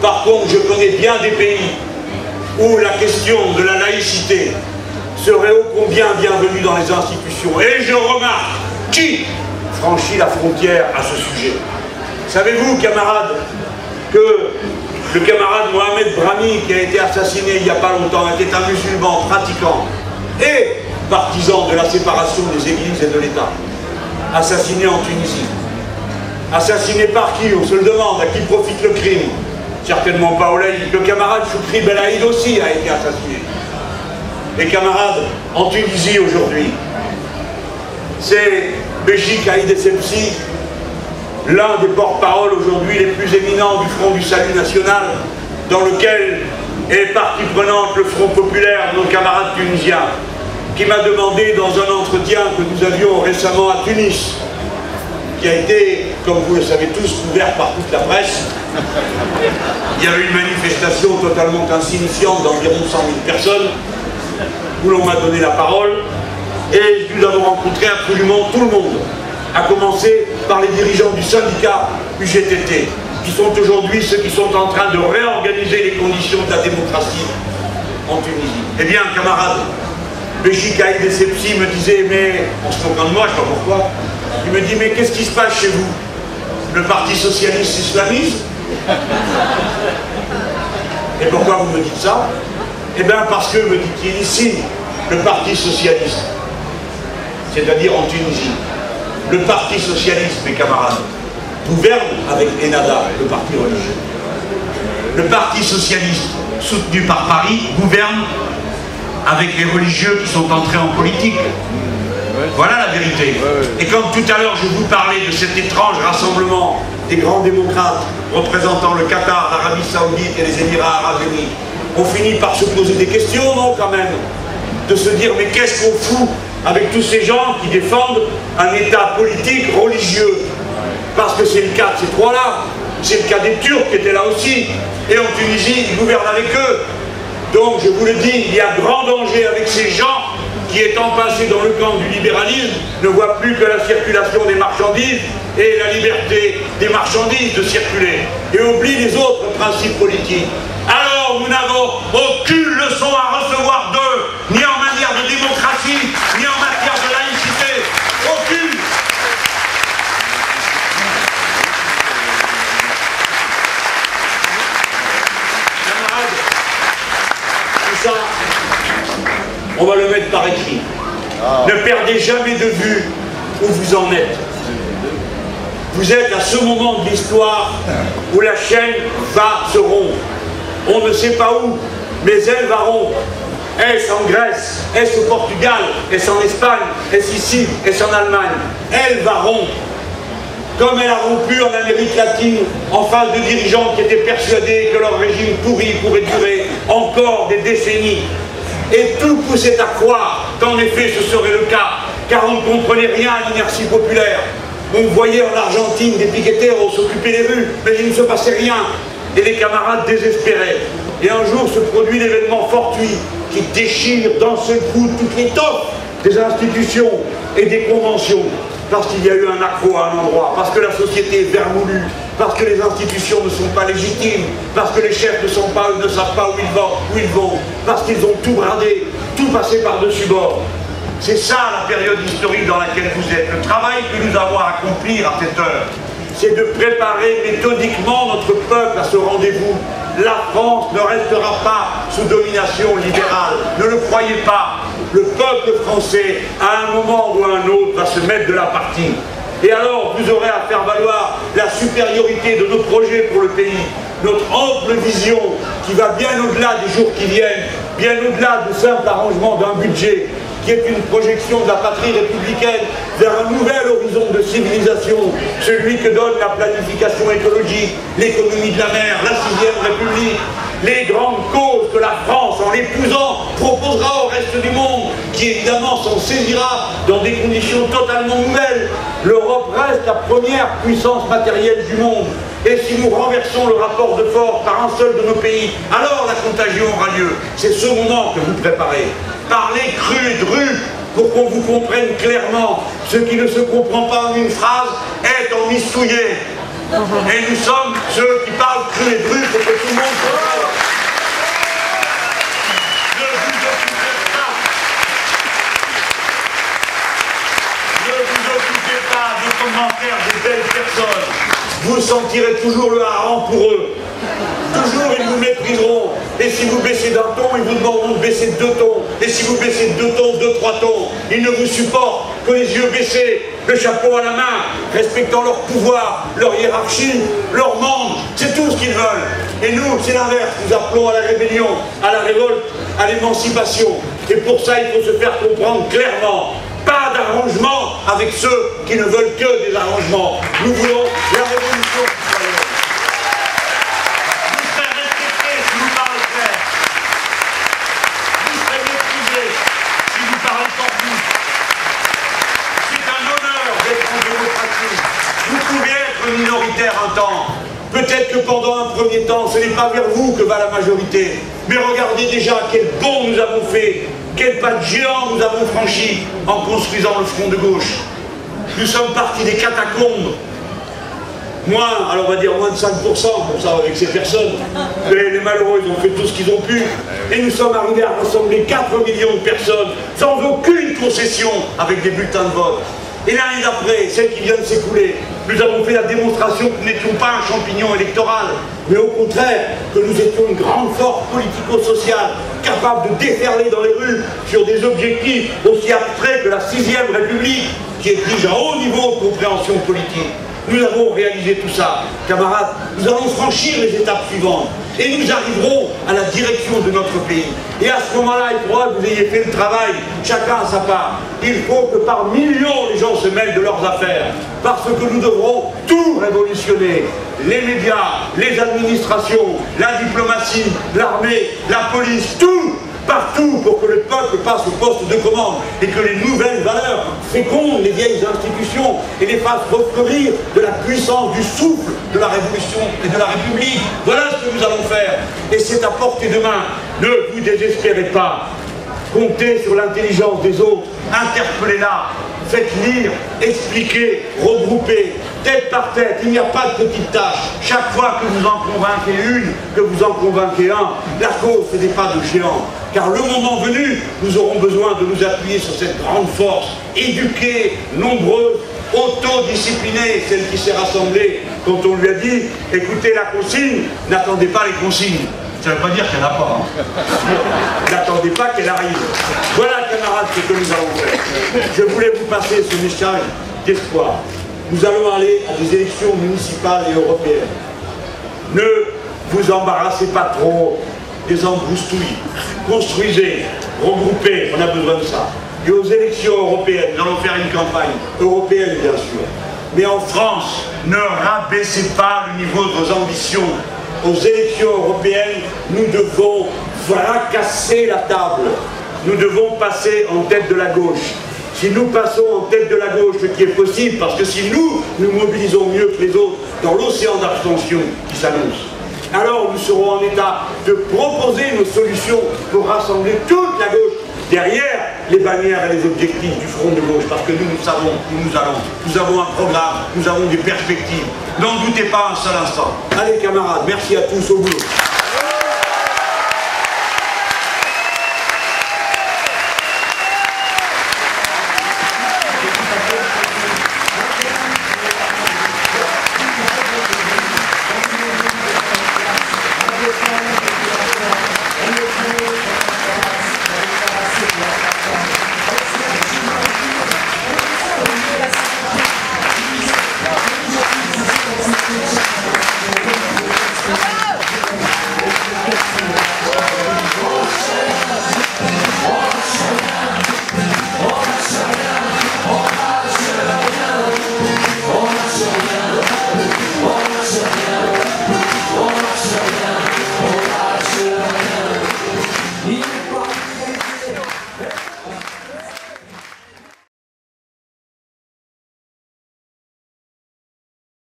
Par contre, je connais bien des pays où la question de la laïcité serait ô combien bienvenue dans les institutions. Et je remarque qui franchit la frontière à ce sujet. Savez-vous, camarades, que le camarade Mohamed Brahmi, qui a été assassiné il n'y a pas longtemps, était un musulman pratiquant et partisan de la séparation des églises et de l'État, assassiné en Tunisie. Assassiné par qui? On se le demande. À qui profite le crime? Certainement pas au laïc. Le camarade Choukri Belaïd aussi a été assassiné. Les camarades, en Tunisie aujourd'hui, c'est Béchik Haïd Essebsi, l'un des porte-parole aujourd'hui les plus éminents du Front du Salut National, dans lequel est partie prenante le Front Populaire, nos camarades tunisiens, qui m'a demandé dans un entretien que nous avions récemment à Tunis, qui a été, comme vous le savez tous, couvert par toute la presse. Il y avait une manifestation totalement insignifiante d'environ 100 000 personnes, où l'on m'a donné la parole, et nous avons rencontré absolument tout le monde, à commencer par les dirigeants du syndicat UGTT, qui sont aujourd'hui ceux qui sont en train de réorganiser les conditions de la démocratie en Tunisie. Eh bien, camarades, Béchik Haïd Essebsi me disait, mais, en se moquant de moi, je ne sais pas pourquoi, il me dit, mais qu'est-ce qui se passe chez vous? Le Parti Socialiste Islamiste? Et pourquoi vous me dites ça? Eh bien parce que, me dit-il, ici, le Parti Socialiste, c'est-à-dire en Tunisie, le Parti Socialiste, mes camarades, gouverne avec Ennahda, le parti religieux. Le Parti Socialiste, soutenu par Paris, gouverne avec les religieux qui sont entrés en politique. Voilà la vérité. Et comme tout à l'heure je vous parlais de cet étrange rassemblement des grands démocrates représentant le Qatar, l'Arabie Saoudite et les Émirats Arabes Unis, on finit par se poser des questions, non, quand même, de se dire, mais qu'est-ce qu'on fout avec tous ces gens qui défendent un État politique religieux? Parce que c'est le cas de ces trois-là, c'est le cas des Turcs qui étaient là aussi, et en Tunisie, ils gouvernent avec eux. Donc, je vous le dis, il y a grand danger avec ces gens qui, étant passés dans le camp du libéralisme, ne voient plus que la circulation des marchandises et la liberté des marchandises de circuler, et oublient les autres principes politiques. Alors, nous n'avons aucune leçon à recevoir d'eux, ni en matière de démocratie, ni en matière de laïcité. Aucune. Camarades, tout ça, on va le mettre par écrit. Ne perdez jamais de vue où vous en êtes. Vous êtes à ce moment de l'histoire où la chaîne va se rompre. On ne sait pas où, mais elle va rompre. Est-ce en Grèce? Est-ce au Portugal? Est-ce en Espagne? Est-ce ici? Est-ce en Allemagne? Elle va rompre. Comme elle a rompu en Amérique latine, en face de dirigeants qui étaient persuadés que leur régime pourri pourrait durer encore des décennies. Et tout poussait à croire qu'en effet ce serait le cas, car on ne comprenait rien à l'inertie populaire. On voyait en Argentine des piqueteros s'occuper des rues, mais il ne se passait rien. Et les camarades désespéraient. Et un jour se produit l'événement fortuit qui déchire d'un seul coup toute l'étoffe des institutions et des conventions. Parce qu'il y a eu un accroc à un endroit, parce que la société est vermoulue, parce que les institutions ne sont pas légitimes, parce que les chefs ne savent pas où ils vont, parce qu'ils ont tout bradé, tout passé par-dessus bord. C'est ça la période historique dans laquelle vous êtes. Le travail que nous avons à accomplir à cette heure, c'est de préparer méthodiquement notre peuple à ce rendez-vous. La France ne restera pas sous domination libérale. Ne le croyez pas. Le peuple français, à un moment ou à un autre, va se mettre de la partie. Et alors, vous aurez à faire valoir la supériorité de nos projets pour le pays, notre ample vision qui va bien au-delà des jours qui viennent, bien au-delà du simple arrangement d'un budget, qui est une projection de la patrie républicaine vers un nouvel horizon de civilisation, celui que donne la planification écologique, l'économie de la mer, la 6e République, les grandes causes que la France, en l'épousant, proposera au reste du monde, qui évidemment s'en saisira dans des conditions totalement nouvelles. L'Europe reste la première puissance matérielle du monde. Et si nous renversons le rapport de force par un seul de nos pays, alors la contagion aura lieu. C'est ce moment que vous préparez. Parlez cru et dru pour qu'on vous comprenne clairement. Ce qui ne se comprend pas en une phrase est en mistouillé. Et nous sommes ceux qui parlent cru et cru pour que tout le monde comprenne. Ne vous occupez pas. Ne vous occupez pas des commentaires de belles personnes. Vous sentirez toujours le hareng pour eux. Toujours ils vous mépriseront. Et si vous baissez d'un ton, ils vous demanderont de baisser de 2 tons. Et si vous baissez de 2 tons, 2-3 tons, ils ne vous supportent que les yeux baissés, le chapeau à la main, respectant leur pouvoir, leur hiérarchie, leur monde. C'est tout ce qu'ils veulent. Et nous, c'est l'inverse. Nous appelons à la rébellion, à la révolte, à l'émancipation. Et pour ça, il faut se faire comprendre clairement. Pas d'arrangement avec ceux qui ne veulent que des arrangements. Nous voulons la révolution citoyenne. Vous serez respectés si vous parlez clair. Vous serez méprisés si vous parlez corpus. C'est un honneur d'être en démocratie. Vous pouvez être minoritaire un temps. Peut-être que pendant un premier temps, ce n'est pas vers vous que va la majorité. Mais regardez déjà quel bond nous avons fait, quel pas de géant nous avons franchi en construisant le front de gauche. Nous sommes partis des catacombes. Moins, alors on va dire moins de 5%, comme ça avec ces personnes. Mais les malheureux, ils ont fait tout ce qu'ils ont pu. Et nous sommes arrivés à rassembler 4 millions de personnes, sans aucune concession, avec des bulletins de vote. Et l'année d'après, celle qui vient de s'écouler, nous avons fait la démonstration que nous n'étions pas un champignon électoral, mais au contraire, que nous étions une grande force politico-sociale, capable de déferler dans les rues sur des objectifs aussi abstraits que la 6e République, qui exige un haut niveau de compréhension politique. Nous avons réalisé tout ça. Camarades, nous allons franchir les étapes suivantes et nous arriverons à la direction de notre pays. Et à ce moment-là, il faudra que vous ayez fait le travail, chacun à sa part. Il faut que par millions les gens se mêlent de leurs affaires, parce que nous devrons tout révolutionner. Les médias, les administrations, la diplomatie, l'armée, la police, tout, partout, pour que le peuple passe au poste de commande et que les nouvelles valeurs fécondent les vieilles institutions et les fassent refleurir de la puissance du souffle de la Révolution et de la République. Voilà ce que nous allons faire. Et c'est à portée de main. Ne vous désespérez pas. Comptez sur l'intelligence des autres. Interpellez-la. Faites lire, expliquer, regrouper, tête par tête. Il n'y a pas de petites tâches. Chaque fois que vous en convainquez une, que vous en convainquez un, la cause, ce n'est pas de géant. Car le moment venu, nous aurons besoin de nous appuyer sur cette grande force, éduquée, nombreuse, autodisciplinée, celle qui s'est rassemblée quand on lui a dit « écoutez la consigne, n'attendez pas les consignes ». Ça ne veut pas dire qu'il n'y en a pas. Hein. N'attendez pas qu'elle arrive. Voilà, camarades, ce que nous allons faire. Je voulais vous passer ce message d'espoir. Nous allons aller à des élections municipales et européennes. Ne vous embarrassez pas trop des embroustouilles. Construisez, regroupez, on a besoin de ça. Et aux élections européennes, nous allons faire une campagne européenne, bien sûr. Mais en France, ne rabaissez pas le niveau de vos ambitions. Aux élections européennes, nous devons fracasser la table. Nous devons passer en tête de la gauche. Si nous passons en tête de la gauche, ce qui est possible, parce que si nous mobilisons mieux que les autres dans l'océan d'abstention qui s'annonce, alors nous serons en état de proposer nos solutions pour rassembler toute la gauche derrière les bannières et les objectifs du front de gauche, parce que nous savons où nous allons. Nous avons un programme, nous avons des perspectives. N'en doutez pas un seul instant. Allez camarades, merci à tous, au boulot.